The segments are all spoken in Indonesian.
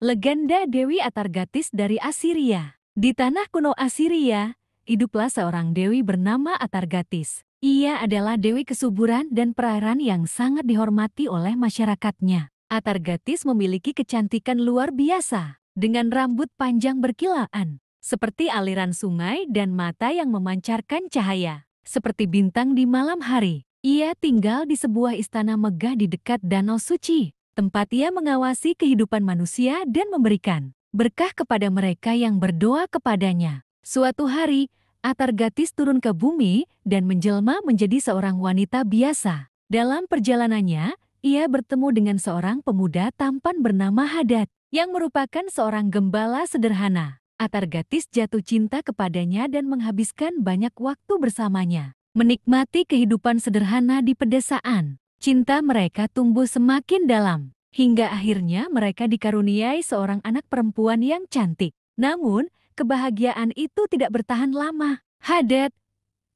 Legenda Dewi Atargatis dari Asiria. Di tanah kuno Asiria, hiduplah seorang dewi bernama Atargatis. Ia adalah dewi kesuburan dan perairan yang sangat dihormati oleh masyarakatnya. Atargatis memiliki kecantikan luar biasa, dengan rambut panjang berkilaan, seperti aliran sungai dan mata yang memancarkan cahaya, seperti bintang di malam hari. Ia tinggal di sebuah istana megah di dekat Danau Suci, tempat ia mengawasi kehidupan manusia dan memberikan berkah kepada mereka yang berdoa kepadanya. Suatu hari, Atargatis turun ke bumi dan menjelma menjadi seorang wanita biasa. Dalam perjalanannya, ia bertemu dengan seorang pemuda tampan bernama Hadad, yang merupakan seorang gembala sederhana. Atargatis jatuh cinta kepadanya dan menghabiskan banyak waktu bersamanya, menikmati kehidupan sederhana di pedesaan. Cinta mereka tumbuh semakin dalam, hingga akhirnya mereka dikaruniai seorang anak perempuan yang cantik. Namun, kebahagiaan itu tidak bertahan lama. Hadad,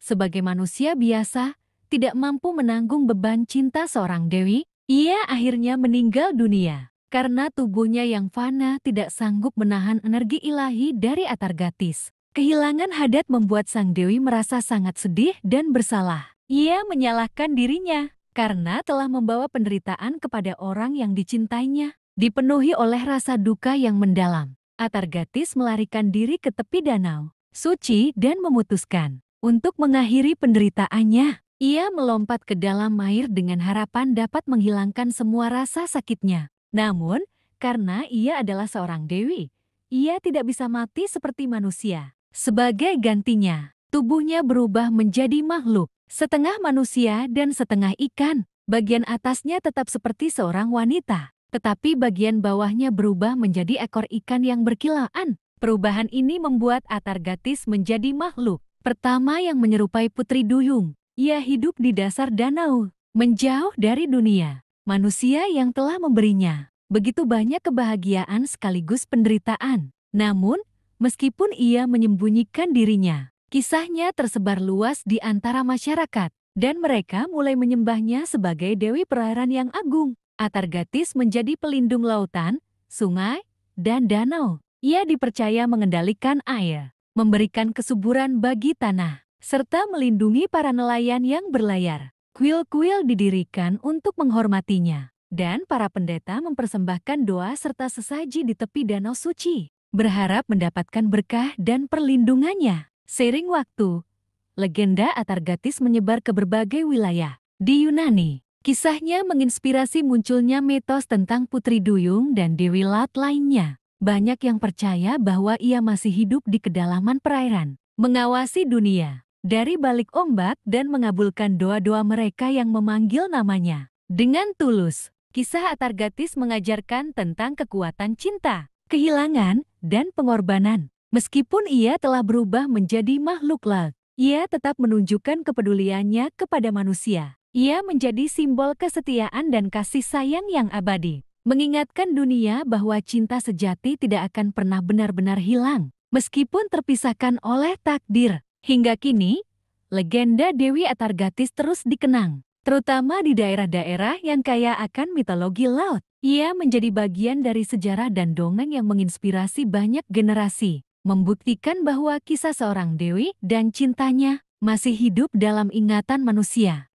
sebagai manusia biasa, tidak mampu menanggung beban cinta seorang dewi. Ia akhirnya meninggal dunia, karena tubuhnya yang fana tidak sanggup menahan energi ilahi dari Atargatis. Kehilangan Hadad membuat sang dewi merasa sangat sedih dan bersalah. Ia menyalahkan dirinya karena telah membawa penderitaan kepada orang yang dicintainya. Dipenuhi oleh rasa duka yang mendalam, Atargatis melarikan diri ke tepi danau suci dan memutuskan untuk mengakhiri penderitaannya. Ia melompat ke dalam air dengan harapan dapat menghilangkan semua rasa sakitnya. Namun, karena ia adalah seorang dewi, ia tidak bisa mati seperti manusia. Sebagai gantinya, tubuhnya berubah menjadi makhluk, setengah manusia dan setengah ikan. Bagian atasnya tetap seperti seorang wanita, tetapi bagian bawahnya berubah menjadi ekor ikan yang berkilaan. Perubahan ini membuat Atargatis menjadi makhluk pertama yang menyerupai Putri Duyung. Ia hidup di dasar danau, menjauh dari dunia manusia yang telah memberinya begitu banyak kebahagiaan sekaligus penderitaan. Namun, meskipun ia menyembunyikan dirinya, kisahnya tersebar luas di antara masyarakat, dan mereka mulai menyembahnya sebagai dewi perairan yang agung. Atargatis menjadi pelindung lautan, sungai, dan danau. Ia dipercaya mengendalikan air, memberikan kesuburan bagi tanah, serta melindungi para nelayan yang berlayar. Kuil-kuil didirikan untuk menghormatinya, dan para pendeta mempersembahkan doa serta sesaji di tepi danau suci, berharap mendapatkan berkah dan perlindungannya. Seiring waktu, legenda Atargatis menyebar ke berbagai wilayah. Di Yunani, kisahnya menginspirasi munculnya mitos tentang Putri Duyung dan Dewi Laut lainnya. Banyak yang percaya bahwa ia masih hidup di kedalaman perairan, mengawasi dunia dari balik ombak dan mengabulkan doa-doa mereka yang memanggil namanya. Dengan tulus, kisah Atargatis mengajarkan tentang kekuatan cinta, kehilangan, dan pengorbanan. Meskipun ia telah berubah menjadi makhluk laut, ia tetap menunjukkan kepeduliannya kepada manusia. Ia menjadi simbol kesetiaan dan kasih sayang yang abadi, mengingatkan dunia bahwa cinta sejati tidak akan pernah benar-benar hilang, meskipun terpisahkan oleh takdir. Hingga kini, legenda Dewi Atargatis terus dikenang, terutama di daerah-daerah yang kaya akan mitologi laut. Ia menjadi bagian dari sejarah dan dongeng yang menginspirasi banyak generasi, membuktikan bahwa kisah seorang dewi dan cintanya masih hidup dalam ingatan manusia.